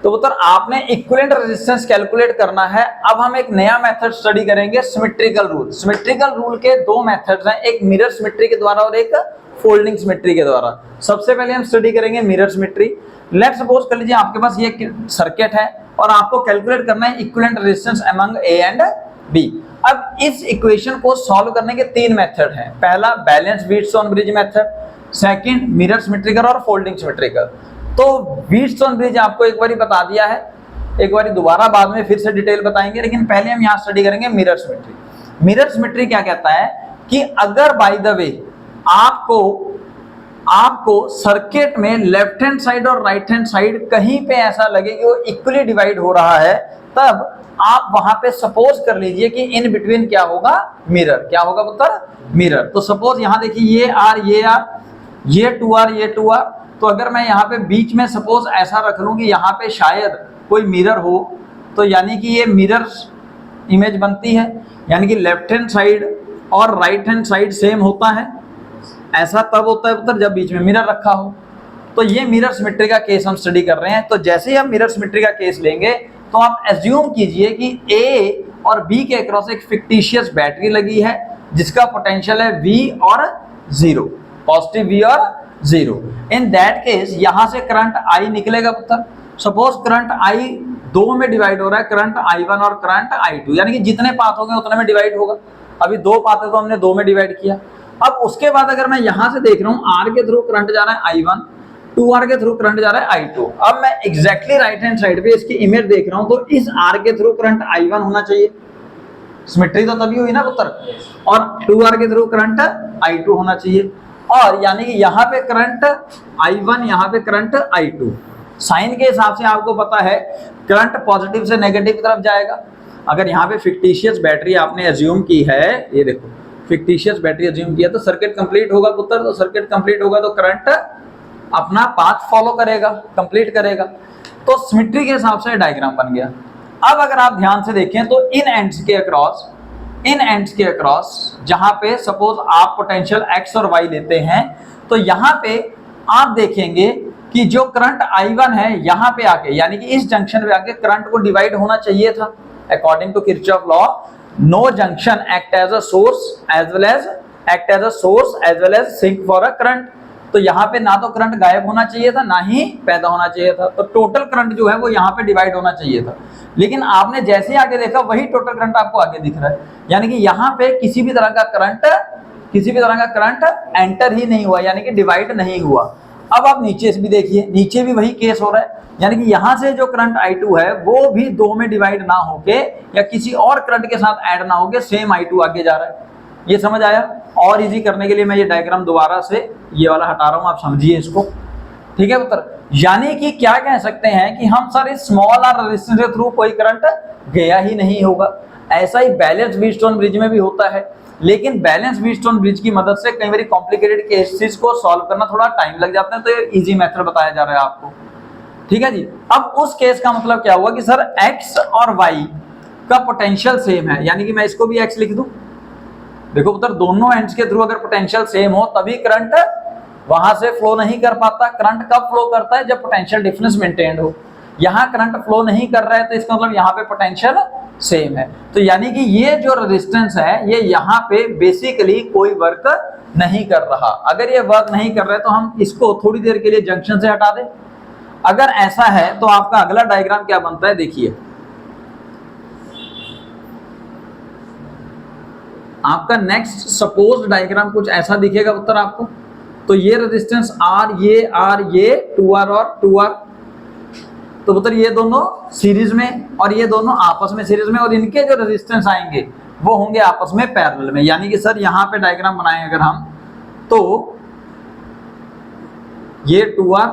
तो पुत्र आपने इक्विवेलेंट रेजिस्टेंस कैलकुलेट करना है। अब हम एक नया मेथड स्टडी करेंगे, सिमेट्रिकल रूल। सिमेट्रिकल रूल के दो मेथड्स हैं, एक मिरर सिमेट्री के द्वारा और एक फोल्डिंग सिमेट्री के द्वारा। सबसे पहले हम स्टडी करेंगे मिरर सिमेट्री। लेट्स सपोज कर लीजिए आपके पास ये सर्किट है और आपको कैलकुलेट करना है equivalent resistance among A and B. अब इस इक्वेशन को सॉल्व करने के तीन मेथड हैं। पहला balance Wheatstone bridge method, second mirror symmetrical और फोल्डिंग सिमेट्रिकल। तो व्हीटस्टोन ब्रिज आपको एक बारी बता दिया है, एक बारी दोबारा बाद में फिर से डिटेल बताएंगे, लेकिन पहले हम यहाँ स्टडी करेंगे मिरर सिमेट्री। मिरर सिमेट्री क्या कहता है कि अगर बाय द वे आपको सर्किट में लेफ्ट हैंड साइड और राइट हैंड साइड कहीं पे ऐसा लगे कि वो इक्वली डिवाइड हो रहा है, तब आप वहां पे सपोज कर लीजिए कि इन बिटवीन क्या होगा, मिरर। क्या होगा पुत्र, मिरर। तो सपोज यहां देखिए ये आर, ये 2R, ये 2R। तो अगर मैं यहाँ पे बीच में सपोज ऐसा रख लूं कि यहाँ पे शायद कोई मिरर हो, तो यानी कि ये मिरर इमेज बनती है, यानी कि लेफ्ट हैंड साइड और राइट हैंड साइड सेम होता है। ऐसा तब होता है पुत्र जब बीच में मिरर रखा हो। तो ये मिरर सिमेट्री का केस हम स्टडी कर रहे हैं। तो जैसे ही हम मिरर सिमेट्री का केस लेंगे तो आप एज्यूम कीजिए कि ए और बी के अक्रॉस एक फिक्टिशियस बैटरी लगी है जिसका पोटेंशियल है V और 0, पॉजिटिव V और 0। इन दैट केस यहां से करंट I निकलेगा पुत्र। सपोज करंट I दो में डिवाइड हो रहा है, करंट I1 और करंट I2, यानी कि जितने पाथ होंगे उतने में डिवाइड होगा। अभी दो पाथ है तो हमने दो में डिवाइड किया। अब उसके बाद अगर मैं यहां से देख रहा हूं R के थ्रू करंट जा रहा है I1, 2R के थ्रू करंट जा रहा है I2। अब मैं एग्जैक्टली राइट हैंड साइड पे इसकी इमेज देख रहा हूं, तो इस R के थ्रू करंट I1 होना चाहिए। सिमेट्री तो तभी हुई ना पुत्र। और 2R के थ्रू करंट I2 होना चाहिए। और यानी कि यहाँ पे करंट I1, यहाँ पे करंट I2। साइन के हिसाब से आपको पता है करंट पॉजिटिव से नेगेटिव की तरफ जाएगा। अगर यहाँ पे फिक्टिशियस बैटरी आपने एज्यूम की है, ये देखो फिक्टिशियस बैटरी एज्यूम किया, तो सर्किट कंप्लीट होगा पुत्र। तो सर्किट कंप्लीट होगा तो करंट अपना पाथ फॉलो करेगा, कंप्लीट करेगा। तो सिमेट्री के हिसाब से डायग्राम बन गया। अब अगर आप ध्यान से देखें तो इन एंड्स के अक्रॉस जहां पे सपोज आप पोटेंशियल X और Y लेते हैं, तो यहां पे आप देखेंगे कि जो करंट I1 है यहां पे आके, यानी कि इस जंक्शन पे आके करंट को डिवाइड होना चाहिए था। According to Kirchhoff law, no junction act as a source as well as sink for a current. तो यहाँ पे ना तो करंट गायब होना चाहिए था, ना ही पैदा होना चाहिए था। तो टोटल करंट जो है वो यहाँ पे डिवाइड होना चाहिए था, लेकिन आपने जैसे ही आगे देखा वही टोटल करंट आपको आगे दिख रहा है। यानी कि यहाँ पे किसी भी तरह का करंट एंटर ही नहीं हुआ, यानी कि डिवाइड नहीं हुआ। अब आप नीचे से भी देखिए, नीचे भी वही केस हो रहा है। यानी कि यहाँ से जो करंट I2 है वो भी दो में डिवाइड ना होके या किसी और करंट के साथ ऐड ना होके सेम I2 आगे जा रहा है। ये समझ आया? और इजी करने के लिए मैं ये डायग्राम दोबारा से ये वाला हटा रहा हूं, आप समझिए इसको। ठीक है पुत्र। यानी कि क्या कह सकते हैं कि हम सर इस स्मॉल आर रेजिस्टेंस के थ्रू कोई करंट गया ही नहीं होगा। ऐसा ही बैलेंस व्हीटस्टोन ब्रिज में भी होता है, लेकिन बैलेंस व्हीटस्टोन ब्रिज की मदद से कई बार कॉम्प्लिकेटेड केसेस को सॉल्व करना थोड़ा टाइम लग जाता है, तो ये इजी मेथड बताया जा रहा है आपको। ठीक है जी। अब उस केस का मतलब क्या हुआ कि सर X और Y का पोटेंशियल सेम है, यानी कि मैं इसको भी X लिख दूं। देखो पुत्र, दोनों एंड्स के थ्रू अगर पोटेंशियल सेम हो तभी करंट वहां से फ्लो नहीं कर पाता। करंट कब फ्लो करता है? जब पोटेंशियल डिफरेंस मेंटेन्ड हो। यहाँ करंट फ्लो नहीं कर रहा है, तो इसका मतलब यहाँ पे पोटेंशियल सेम है। तो यानी कि ये जो रेजिस्टेंस है ये यहाँ पे बेसिकली कोई वर्क नहीं कर रहा। अगर ये वर्क नहीं कर रहा है तो हम इसको थोड़ी देर के लिए जंक्शन से हटा दें। अगर ऐसा है तो आपका अगला डायग्राम क्या बनता है, देखिए। आपका नेक्स्ट सपोज डायग्राम कुछ ऐसा दिखेगा उत्तर आपको। तो ये रेजिस्टेंस R, ये 2R और 2R। तो पुत्र ये दोनों सीरीज में और ये दोनों आपस में सीरीज में, और इनके जो रेजिस्टेंस आएंगे वो होंगे आपस में पैरेलल में। यानी कि सर यहाँ पे डायग्राम बनाएं अगर हम, तो ये 2R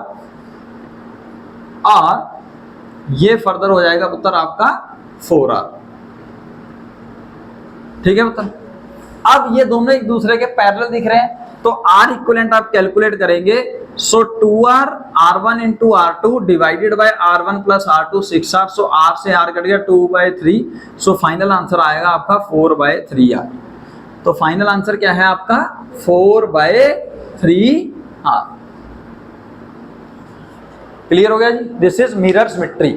और ये फर्दर हो जाएगा पुत्र आपका 4R। ठीक है पुत्र। अब ये दोनों एक दूसरे के पैरेलल दिख रहे हैं, तो R इक्विवेलेंट आप कैलकुलेट करेंगे। सो 2R R1 into R2 divided bye R1 plus R2 6R। सो R से R कट गया 2/3। सो फाइनल आंसर आएगा आपका 4/3R। तो फाइनल आंसर क्या है आपका 4/3R। क्लियर हो गया जी, दिस इज मिरर सिमेट्री।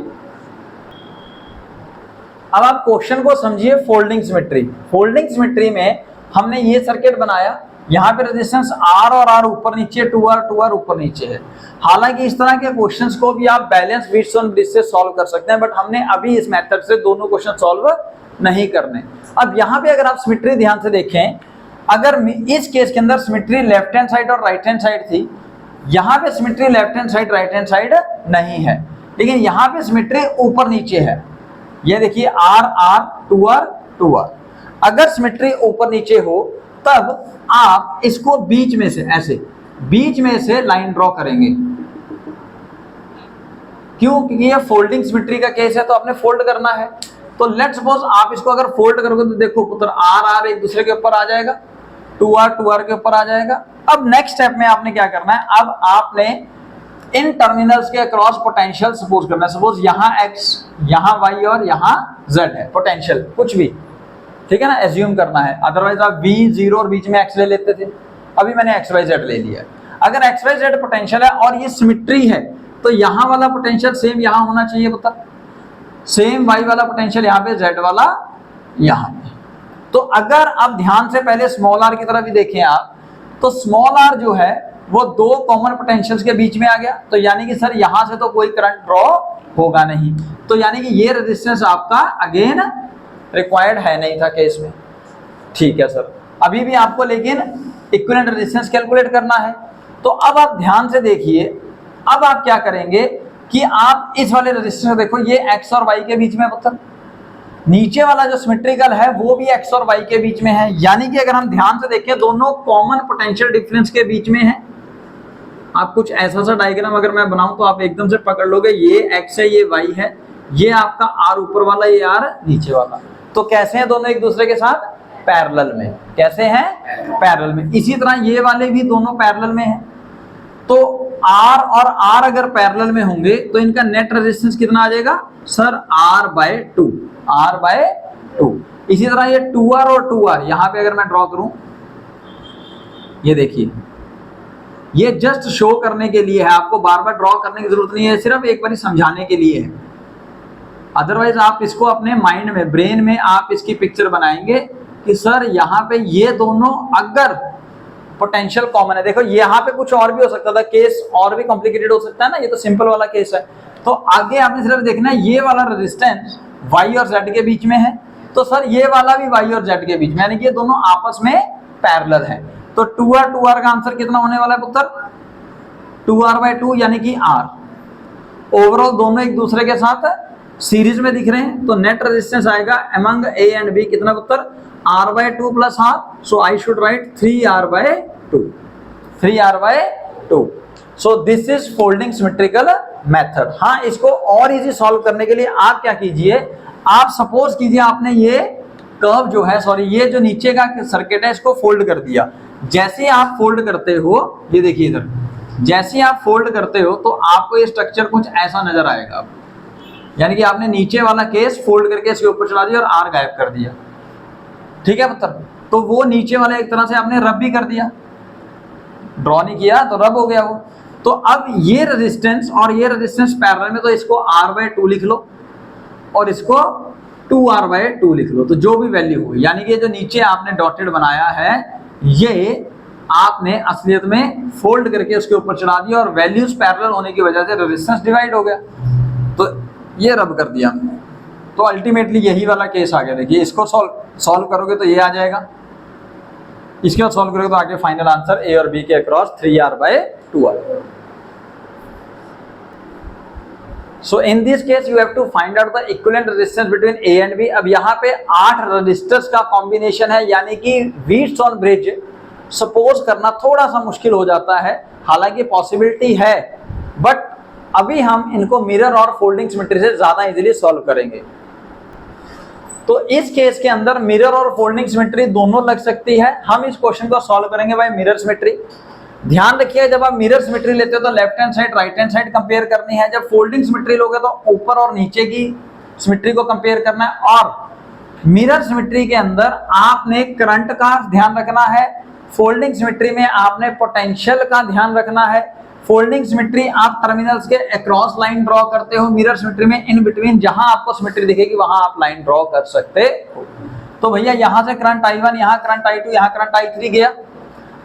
अब आप क्वेश्चन को समझिए फोल्डिंग सिमेट्री। फोल्डिंग सिमेट्री में हमने ये सर्किट बनाया, यहाँ पे रेजिस्टेंस R और R ऊपर नीचे, 2R ऊपर नीचे है। हालांकि इस तरह के क्वेश्चंस को भी आप बैलेंस व्हीटस्टोन ब्रिज से सॉल्व कर सकते हैं, बट हमने अभी इस मेथड से दोनों क्वेश्चन सॉल्व नहीं करने। अब यहाँ पे अगर आप सिमेट्री ध्यान से देखें, अगर इस केस के अंदर सिमेट्री लेफ्ट हैंड साइड और राइट हैंड साइड थी, यहाँ पे symmetry left hand side right hand side नहीं है, लेकिन यहाँ पे सिमेट्री ऊपर नीचे है। ये देखिए R 2R। अगर सिमेट्री ऊपर नीचे हो तब आप इसको बीच में से ऐसे बीच में से लाइन ड्रॉ करेंगे। क्यों? क्योंकि ये फोल्डिंग सिमेट्री का केस है, तो आपने फोल्ड करना है। तो लेट सपोज आप इसको अगर फोल्ड करोगे तो देखो पुत्र R एक दूसरे के ऊपर आ जाएगा, 2R के ऊपर आ जाएगा। अब नेक्स्ट स्टेप में आपने क्या करना है, अब आपने इन टर्मिनल्स के अक्रॉस पोटेंशियल सपोज करना है। सपोज यहाँ X, यहाँ Y और यहाँ Z है पोटेंशियल, कुछ भी, ठीक है ना, एज्यूम करना है। अदरवाइज आप V 0 और बीच में X ले लेते थे, अभी मैंने XYZ ले लिया। अगर XYZ पोटेंशियल है और ये सिमेट्री है, तो यहाँ वाला पोटेंशियल सेम यहाँ होना चाहिए पुत्र, सेम Y वाला पोटेंशियल यहाँ पे, Z वाला यहाँ पे। तो अगर आप ध्यान से पहले स्मॉल r की तरफ भी देखें आप, तो स्मॉल r जो है वो दो कॉमन पोटेंशियल्स के बीच में आ गया, तो यानी कि सर यहाँ से तो कोई करंट ड्रॉ होगा नहीं, तो यानी कि ये रेजिस्टेंस आपका अगेन रिक्वायर्ड है नहीं था केस में। ठीक है सर, अभी भी आपको लेकिन इक्विवेलेंट रेजिस्टेंस कैलकुलेट करना है। तो अब आप ध्यान से देखिए, अब आप क्या करेंगे कि आप इस वाले रेजिस्टेंस देखो, ये X और Y के बीच में, मतलब नीचे वाला जो सिमेट्रिकल है वो भी X और Y के बीच में है, यानी कि अगर हम ध्यान से देखें दोनों कॉमन पोटेंशियल डिफरेंस के बीच में है। आप कुछ ऐसा सा डायग्राम अगर मैं बनाऊं तो आप एकदम से पकड़ लोगे, ये X है, ये Y है, ये आपका R ऊपर वाला, ये R नीचे वाला। तो कैसे हैं दोनों एक दूसरे के साथ? पैरेलल में। कैसे हैं? पैरेलल में। इसी तरह ये वाले भी दोनों पैरेलल में हैं। तो R और R अगर पैरेलल में होंगे तो इनका नेट रेजिस्टेंस कितना आ जाएगा सर? R/2। R/2। इसी तरह ये 2R और 2R यहां पे अगर मैं ड्रॉ करूं, ये देखिए, ये जस्ट शो करने के लिए है, आपको बार बार ड्रॉ करने की जरूरत नहीं है, सिर्फ एक बार समझाने के लिए है। अदरवाइज आप इसको अपने माइंड में, ब्रेन में आप इसकी पिक्चर बनाएंगे कि सर यहाँ पे ये दोनों अगर पोटेंशियल कॉमन है। देखो यहाँ पे कुछ और भी हो सकता था, केस और भी कॉम्प्लिकेटेड हो सकता है ना, ये तो सिंपल वाला केस है। तो आगे आपने सिर्फ देखना है ये वाला रेजिस्टेंस Y और Z के बीच में है, तो सर ये वाला भी Y और Z के बीच में, यानी कि ये दोनों आपस में पैरेलल है। तो 2R का आंसर कितना होने वाला है पुत्र? 2R/2 यानी कि R। ओवरऑल दोनों एक दूसरे के साथ सीरीज में दिख रहे हैं, तो नेट रेजिस्टेंस आएगा अमंग A एंड B कितना पुत्र? R/2 plus R। So I should write 3R/2। 3R/2। So this is folding symmetrical method. हाँ, इसको और इजी सॉल्व करने के लिए आप क्या कीजिए, आप सपोज कीजिए आपने ये कर्व जो है, सॉरी ये जो नीचे का सर्किट है, इसको फोल्ड कर दिया। जैसे आप फोल्ड करते हो, ये देखिए इधर, जैसे आप फोल्ड करते हो तो आपको ये स्ट्रक्चर कुछ ऐसा नजर आएगा, यानी कि आपने नीचे वाला केस फोल्ड करके इसके ऊपर चला दिया और R गायब कर दिया। ठीक है पुत्र, तो वो नीचे वाला एक तरह से आपने रब भी कर दिया, ड्रॉ नहीं किया तो रब हो गया वो। तो अब ये रेजिस्टेंस और ये रेजिस्टेंस पैरेलल में, तो इसको R/2 लिख लो और इसको 2R/2 लिख लो, तो जो भी वैल्यू हुई, यानी कि जो नीचे आपने डॉटेड बनाया है ये आपने असलियत में फोल्ड करके उसके ऊपर चढ़ा दिया और वैल्यूज पैरेलल होने की वजह से रेजिस्टेंस डिवाइड हो गया, तो ये रब कर दिया। तो अल्टीमेटली यही वाला केस आ गया। देखिए इसको सॉल्व करोगे तो ये आ जाएगा, इसके बाद सॉल्व करोगे तो आगे फाइनल आंसर A और B के अक्रॉस 3R/2 आएगा। So in this case you have to find out the equivalent resistance between A and B। अब यहाँ पे 8 रजिस्टर्स का कॉम्बिनेशन है, यानी कि व्हीटस्टोन ब्रिज सपोज करना थोड़ा सा मुश्किल हो जाता है, हालांकि पॉसिबिलिटी है, बट अभी हम इनको मिरर और फोल्डिंग सिमेट्री से ज्यादा इजीली सॉल्व करेंगे। तो इस केस के अंदर मिरर और फोल्डिंग सिमेट्री दोनों लग सकती है। हम इस क्वेश्चन को सॉल्व करेंगे बाय मिरर सिमेट्री। ध्यान रखिए, जब आप मिरर सिमेट्री लेते हो तो left hand side right hand side compare करनी है, जब फोल्डिंग सिमेट्री लोगे तो ऊपर और नीचे की सिमेट्री को कंपेयर करना है। और मिरर सिमेट्री के अंदर आपने करंट का ध्यान रखना है, फोल्डिंग सिमेट्री में आपने पोटेंशियल का ध्यान रखना है। फोल्डिंग सिमेट्री आप टर्मिनल्स के अक्रॉस लाइन ड्रॉ करते हो, मिरर सिमेट्री में इन बिटवीन जहां आपको सिमेट्री दिखेगी वहां आप लाइन ड्रॉ कर सकते हो। तो भैया यहां से करंट I1, यहां करंट I2, यहां करंट I3 गया।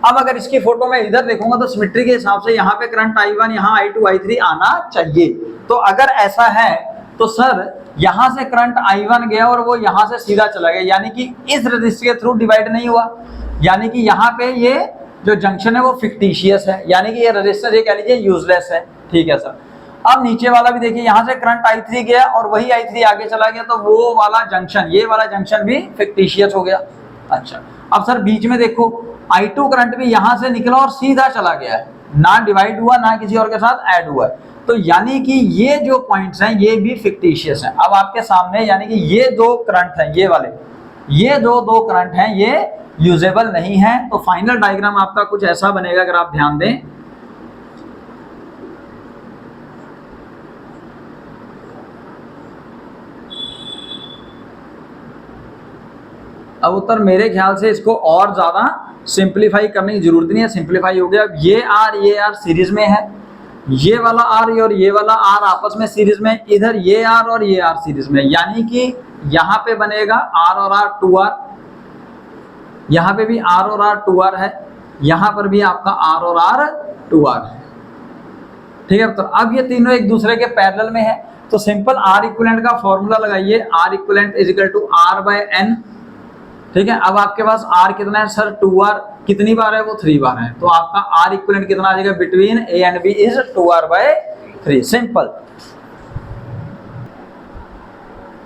अब अगर इसकी फोटो में इधर देखूंगा तो सिमेट्री के हिसाब से यहाँ पे करंट I1, यहाँ I2, I3 आना चाहिए। तो अगर ऐसा है तो सर यहां से करंट I1 गया और वो यहां से सीधा चला गया, यानी कि इस रेजिस्टर के थ्रू डिवाइड नहीं हुआ, यानी कि यहाँ पे ये जो जंक्शन है वो फिक्टिशियस है, यानी कि ये रेजिस्टर ये कह लीजिए यूजलेस है। ठीक है सर। अब नीचे वाला भी देखिए, यहाँ से करंट I3 गया और वही I3 आगे चला गया, तो वो वाला जंक्शन, ये वाला जंक्शन भी फिक्टिशियस हो गया। अच्छा, अब सर बीच में देखो I2 करंट भी यहाँ से निकला और सीधा चला गया है, ना डिवाइड हुआ ना किसी और के साथ ऐड हुआ है, तो यानी कि ये जो पॉइंट्स हैं ये भी फिक्टिशियस हैं। अब आपके सामने यानी कि ये दो करंट हैं, ये वाले, ये जो दो करंट हैं ये यूजेबल नहीं है। तो फाइनल डायग्राम आपका कुछ ऐसा बनेगा, अगर आप ध्यान दें। अब उत्तर मेरे ख्याल से इसको और ज्यादा सिंपलीफाई करने की जरूरत नहीं है, सिंपलीफाई हो गया। ये आर सीरीज में है, ये वाला आर और ये वाला आर आपस में सीरीज में, इधर ये आर और ये आर सीरीज में, यानी कि यहाँ पे बनेगा आर और आर 2R, यहाँ पे भी आर और आर 2R है, यहाँ पर भी आपका आर और आर 2R है। ठीक है, तो अब ये तीनों एक दूसरे के पैरेलल में है, तो सिंपल आर इक्विवेलेंट का फॉर्मूला लगाइए, R equivalent is equal to R by N. ठीक है, अब आपके पास आर कितना है सर 2R, कितनी बार है वो 3 बार है, तो आपका आर इक्विवेलेंट कितना आ जाएगा between A and B is 2R by 3, simple.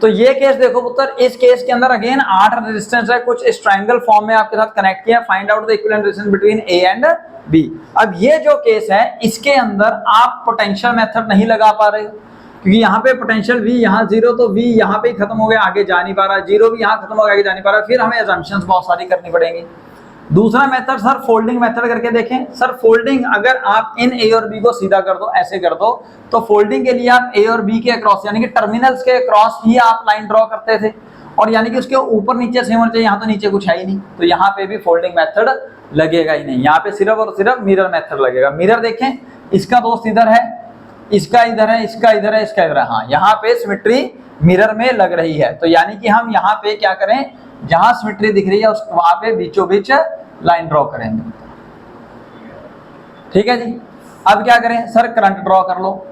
तो ये केस देखो पुत्र, इस केस के अंदर अगेन 8 रेजिस्टेंस है, कुछ इस ट्रायंगल फॉर्म में आपके साथ कनेक्ट किया, find out the equivalent resistance between A and B. अब ये जो केस है इसके अंदर आप पोटेंशियल मेथड नहीं लगा पा रहे हो, क्योंकि यहाँ पे पोटेंशियल V यहाँ 0, तो V यहाँ पे ही खत्म हो गया, आगे जा नहीं पा रहा, 0 भी यहाँ खत्म हो गया, आगे जा नहीं पा रहा, फिर हमें असम्पशंस बहुत सारी करनी पड़ेंगी। दूसरा मेथड सर फोल्डिंग मेथड करके देखें। सर फोल्डिंग, अगर आप इन ए और बी को सीधा कर दो, ऐसे कर दो, तो फोल्डिंग के लिए आप ए और बी के अक्रॉस यानी कि टर्मिनल्स के अक्रॉस ही आप लाइन ड्रॉ करते थे, और यानी कि उसके ऊपर नीचे सेम होना चाहिए, यहाँ तो नीचे कुछ है ही नहीं, तो यहाँ पे भी फोल्डिंग मेथड लगेगा ही नहीं, यहाँ पे सिर्फ और सिर्फ मिरर मेथड लगेगा। मिरर देखें, इसका दोस्त इधर है, इसका इधर है, इसका इधर है, इसका इधर है, हाँ यहाँ पे सिमेट्री मिरर में लग रही है, तो यानी कि हम यहाँ पे क्या करें, जहां सिमेट्री दिख रही है उस वहां पे बीचों बीच लाइन ड्रॉ करेंगे। ठीक है जी। अब क्या करें सर, करंट ड्रॉ कर लो।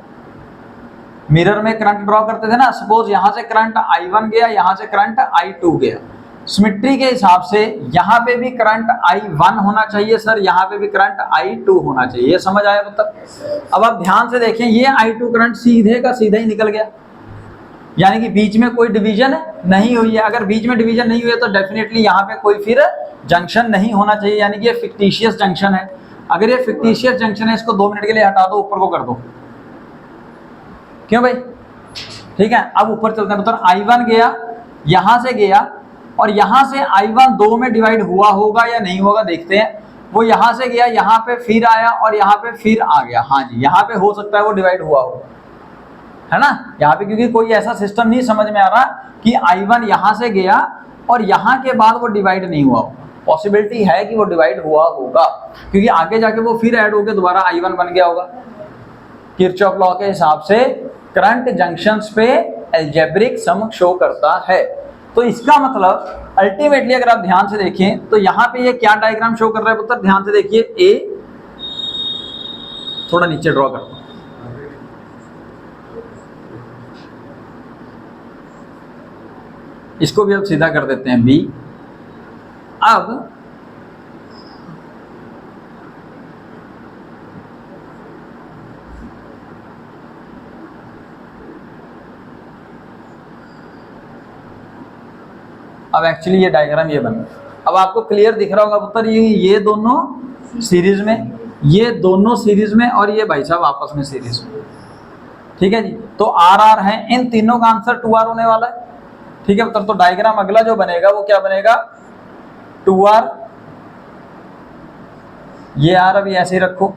मिरर में करंट ड्रॉ करते थे ना, सपोज यहां से करंट I1 गया, यहां से करंट I2 गया, सिमेट्री के हिसाब से यहाँ पे भी करंट I1 होना चाहिए सर, यहाँ पे भी करंट I2 होना चाहिए, ये समझ आया मतलब। अब आप ध्यान से देखें, ये I2 करंट सीधे का सीधा ही निकल गया, यानी कि बीच में कोई डिवीजन नहीं हुई है। अगर बीच में डिवीजन नहीं हुई है तो डेफिनेटली यहाँ पे कोई फिर जंक्शन नहीं होना चाहिए, यानी कि ये फिक्टिशियस जंक्शन है। अगर ये फिक्टिशियस जंक्शन है, इसको 2 मिनट के लिए हटा दो, ऊपर को कर दो, क्यों भाई? ठीक है, अब ऊपर चलते हैं। तो I1 गया, यहां से गया, और यहां से I1 2 में डिवाइड हुआ होगा या नहीं होगा देखते हैं। वो यहां से गया, यहाँ पे फिर आया और यहाँ पे फिर आ गया, हाँ जी यहाँ पे हो सकता है वो डिवाइड हुआ होगा, है ना यहाँ पे, क्योंकि कोई ऐसा सिस्टम नहीं समझ में आ रहा कि I1 यहां से गया और यहाँ के बाद वो डिवाइड नहीं हुआ होगा। पॉसिबिलिटी है कि वो डिवाइड हुआ होगा, क्योंकि आगे जाके वो फिर ऐड होकर दोबारा I1 बन गया होगा। किरचॉफ लॉ के हिसाब से करंट जंक्शंस पे अलजेब्रिक सम शो करता है। तो इसका मतलब अल्टीमेटली अगर आप ध्यान से देखें तो यहाँ पे ये क्या डायग्राम शो कर रहा है पुत्र, ध्यान से देखिए। ए थोड़ा नीचे ड्रॉ करता हूं, इसको भी अब सीधा कर देते हैं बी। अब एक्चुअली ये डायग्राम ये बन गया। अब आपको क्लियर दिख रहा होगा पुत्र, ये दोनों सीरीज में, ये दोनों सीरीज में, और ये भाई साहब आपस में सीरीज में। ठीक है जी। तो आर आर है, इन तीनों का आंसर 2R होने वाला है। ठीक है पुत्र, तो डायग्राम अगला जो बनेगा वो क्या बनेगा, 2R, ये आर अभी ऐसे ही रखो,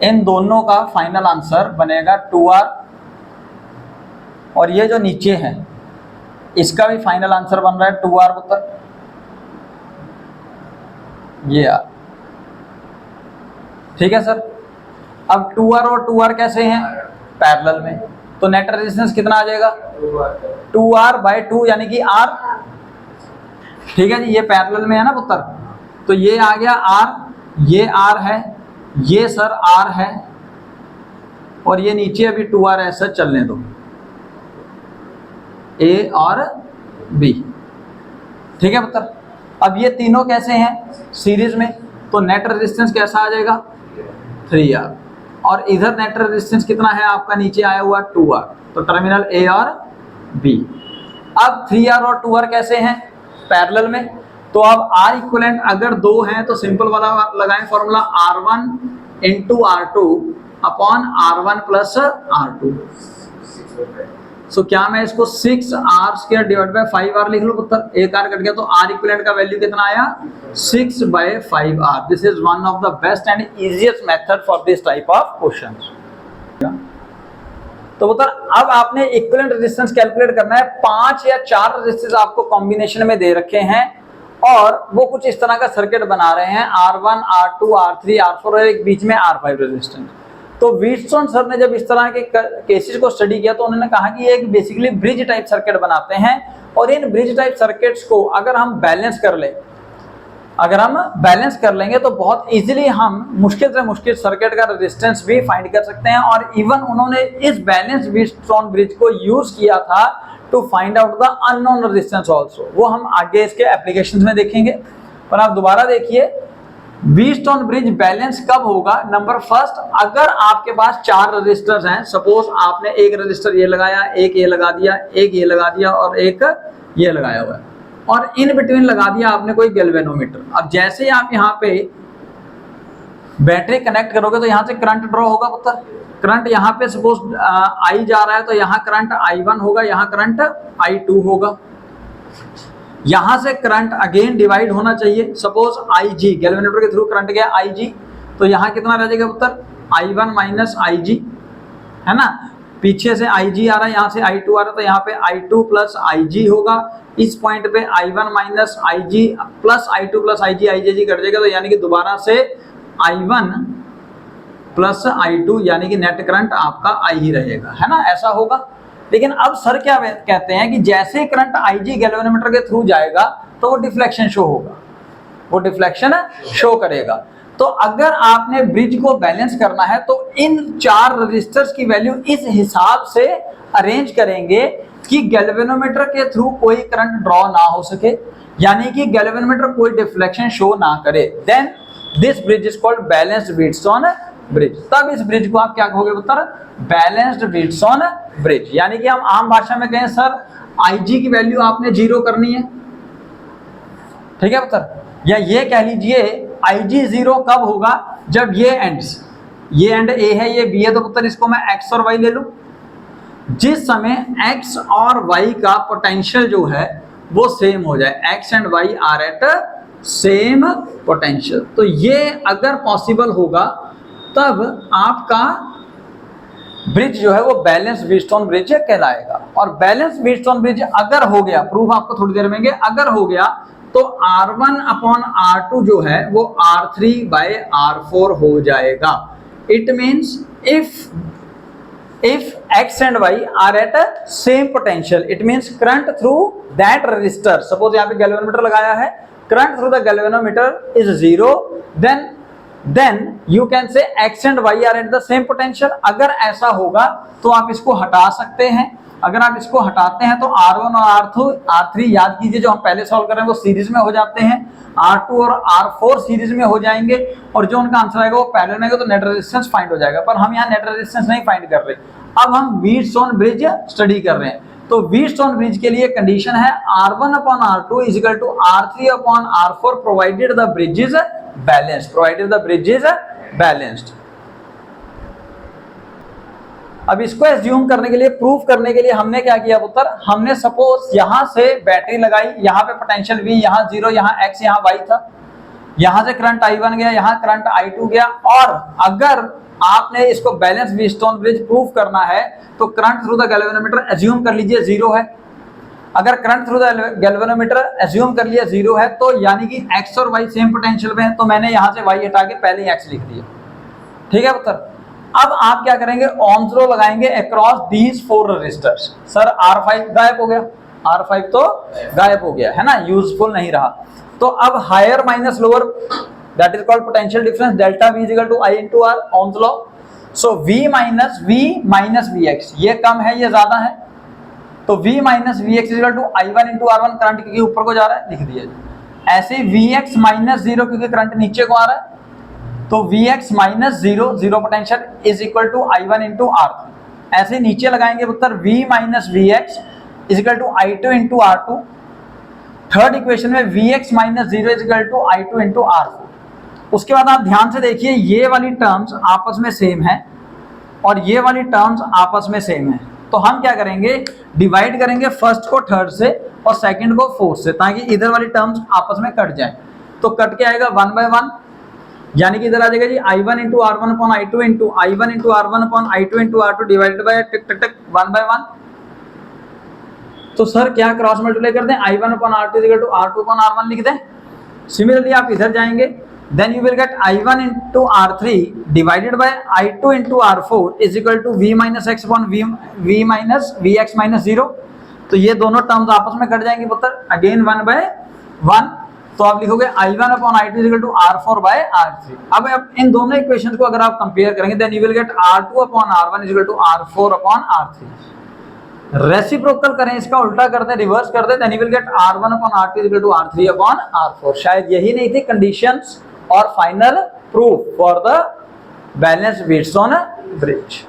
इन दोनों का फाइनल आंसर बनेगा 2R, और ये जो नीचे है इसका भी फाइनल आंसर बन रहा है 2R पुत्र, ये आर। ठीक है सर। अब 2R और 2R कैसे हैं? पैरेलल में, तो नेट रेजिस्टेंस कितना आ जाएगा? 2R/2 यानी कि R। ठीक है जी, ये पैरेलल में है ना पुत्र, तो ये आ गया R, ये R है, ये सर R है, और ये नीचे अभी 2R ऐसा चलने दो, A और B। ठीक है पुत्र, अब ये तीनों कैसे हैं? सीरीज में, तो नेट रेजिस्टेंस कैसा आ जाएगा? 3R, और इधर नेट रेजिस्टेंस कितना है आपका नीचे आया हुआ? 2R, तो टर्मिनल A और B। अब 3R और 2R कैसे हैं? पैरेलल में, तो अब R इक्विवेलेंट अगर 2 हैं तो सिंपल वाला लगाएं formula, R1 into R2 upon R1 plus R2। सो क्या मैं इसको 6R² डिवाइड बाय 5R लिख लूं पुत्र? एक R कट गया, तो R इक्विवेलेंट का वैल्यू कितना आया? 6/5R। This is one of the best and easiest method for this type of questions. तो पुत्र अब आपने इक्विवेलेंट रेजिस्टेंस कैलकुलेट करना है। 5 या 4 रेजिस्टेंस आपको कॉम्बिनेशन में दे रखे हैं और वो कुछ इस तरह का सर्किट बना रहे हैं, R1, R2, R3, R4 और एक बीच में R5 रेजिस्टेंस। तो व्हीटस्टोन सर ने जब इस तरह के केसेस को स्टडी किया तो उन्होंने कहा कि ये एक बेसिकली ब्रिज टाइप सर्किट बनाते हैं, और इन ब्रिज टाइप सर्किट्स को अगर हम बैलेंस कर लेंगे तो बहुत इजीली हम मुश्किल से मुश्किल सर्किट का रेजिस्टेंस भी फाइंड कर सकते हैं। और इवन उन्होंने इस बैलेंस व्हीटस्टोन ब्रिज को यूज किया था to find out the unknown resistance also. वो हम आगे इसके एप्लीकेशंस में देखेंगे। पर आप दोबारा देखिए, व्हीटस्टोन ब्रिज बैलेंस कब होगा? नंबर फर्स्ट, अगर आपके पास 4 रजिस्टर्स हैं, सपोज आपने एक रजिस्टर ये लगाया, एक ये लगा दिया, एक ये लगा दिया और एक ये लगाया हुआ है, और इन बिटवीन लगा दिया आपने कोई गैल्वेनोमीटर। अब जैसे ही आप यहाँ पे बैटरी कनेक्ट करोगे तो यहाँ से करंट ड्रॉ होगा पुत्र। करंट यहाँ पे सपोज I जा रहा है तो यहाँ करंट I1 होगा, यहाँ करंट I2 होगा। यहां से करंट अगेन डिवाइड होना चाहिए, सपोज IG गैल्वेनोमीटर के थ्रू करंट गया IG, तो यहाँ कितना रह जाएगा पुत्र? I1 माइनस IG, है ना। पीछे से IG आ रहा है, यहाँ से I2 आ रहा है, तो यहाँ पे I2 प्लस IG होगा। इस पॉइंट पे I1 minus IG plus I2 plus IG, IJG cut जाएगा, तो यानी कि दोबारा से I1 प्लस I2 यानी कि नेट करंट आपका I ही रहेगा, है ना, ऐसा होगा। लेकिन अब सर क्या कहते हैं कि जैसे करंट IG गैल्वेनोमीटर के थ्रू जाएगा तो वो डिफ्लेक्शन शो होगा, वो डिफ्लेक्शन शो करेगा। तो अगर आपने ब्रिज को बैलेंस करना है तो इन 4 रजिस्टर्स की वैल्यू इस हिसाब से अरेंज करेंगे कि गैल्वेनोमीटर के थ्रू कोई करंट ड्रॉ ना हो सके, यानी कि गैल्वेनोमीटर कोई डिफ्लेक्शन शो ना करे। Then this bridge is called balanced Wheatstone bridge. तब इस ब्रिज को आप क्या कहोगे पुत्र? Balanced Wheatstone bridge. यानी कि हम आम भाषा में कहें सर IG की वैल्यू आपने 0 करनी है, ठीक है पुत्र, या ये कह लीजिए IG 0 कब होगा? जब ये एंड्स, ये एंड A है, ये B है, तो पुत्र इसको मैं X और Y ले लूं। जिस समय X और Y का पोटेंशियल जो है वो सेम हो जाए, X and Y are at same potential, तो ये अगर पॉसिबल होगा तब आपका ब्रिज जो है वो बैलेंस व्हीटस्टोन ब्रिज कहलाएगा। और बैलेंस व्हीटस्टोन ब्रिज अगर हो गया, प्रूफ आपको थोड़ी देर में, अगर हो गया तो R1 अपॉन R2 जो है वो R3/R4 हो जाएगा। It means if X and Y are at a same potential, it means current through that resistor, suppose यहाँ पे गैल्वेनोमीटर लगाया है, current through the galvanometer is 0, then you can say X and Y are at the same potential। अगर ऐसा होगा तो आप इसको हटा सकते हैं। अगर आप इसको हटाते हैं तो R1 और R3 याद कीजिए जो हम पहले सॉल्व कर रहे हैं वो सीरीज में हो जाते हैं, R2 और R4 सीरीज में हो जाएंगे, और जो उनका आंसर आएगा वो पैरेलल में, तो नेट रेजिस्टेंस फाइंड हो जाएगा। पर हम यहाँ नेट रेजिस्टेंस नहीं फाइंड कर रहे, अब हम व्हीटस्टोन ब्रिज स्टडी कर रहे हैं। तो व्हीटस्टोन ब्रिज के लिए कंडीशन है R1 upon R2 is equal to R3 upon R4 provided the bridge is balanced, provided the bridge is balanced. अब इसको एज्यूम करने के लिए, प्रूफ करने के लिए हमने क्या किया पुत्र? हमने सपोज यहां से बैटरी लगाई, यहाँ पे पोटेंशियल V, यहाँ 0, यहाँ X, यहाँ Y था, यहां से करंट I1 गया, यहाँ करंट I2 गया, और अगर आपने इसको बैलेंस व्हीटस्टोन ब्रिज प्रूफ करना है तो current through the galvanometer assume कर लीजिए 0 है। अगर current through the galvanometer assume कर लिया 0 है तो यानी कि X और Y सेम पोटेंशियल में है, तो मैंने यहां से Y हटा के पहले ही X लिख दिया, ठीक है पुत्र। अब आप क्या करेंगे, ohms law लगाएंगे across these 4 resistors. Sir R5 गायब हो गया, R5 तो गायब हो गया है ना, यूजफुल नहीं रहा। तो अब higher minus lower, that is called potential difference, delta V is equal to I into R, ohms law। So V minus Vx, ये कम है ये ज्यादा है, तो V minus Vx is equal to I1 into R1, current क्योंकि ऊपर को जा रहा है लिख दिया। ऐसे Vx माइनस 0 क्योंकि करंट नीचे को आ रहा है, तो Vx minus 0, 0 potential is equal to I1 into R2। ऐसे नीचे लगाएंगे उत्तर V minus Vx is equal to I2 into R2। Third equation में Vx minus 0 is equal to I2 into R4। उसके बाद आप ध्यान से देखिए, ये वाली टर्म्स आपस में सेम है और ये वाली टर्म्स आपस में सेम है, तो हम क्या करेंगे, डिवाइड करेंगे फर्स्ट को थर्ड से और सेकंड को फोर्थ से, ताकि इधर वाली टर्म्स आपस में कट जाए। तो कट के आएगा 1 बाय 1, यानी कि इधर आ जाएगा जी I1 into R1 upon I2 into I1 into R1 upon I2 into R2 divided by tick tick tick 1 by 1। तो सर क्या क्रॉस मल्टीप्लाई कर दें, I1 upon R2 equal to R2 upon R1 लिख दें। सिमिलरली आप इधर जाएंगे, then you will get I1 into R3 divided by I2 into R4 is equal to V minus x upon V minus Vx minus 0। तो ये दोनों terms आपस में कट जाएंगे पुत्र, अगेन 1 बाय 1। तो आप लिखोगे I1 upon I2 equal to R4 bye R3। अब इन दोनों इक्वेशंस को अगर आप कंपेयर करेंगे, then you will get R2 upon R1 equal to R4 upon R3। Reciprocal करें, इसका उल्टा कर दें, रिवर्स कर दें, then you will get R1 upon R2 equal to R3 upon R4। शायद यही नहीं थी कंडीशंस और final proof for the balance Wheatstone bridge.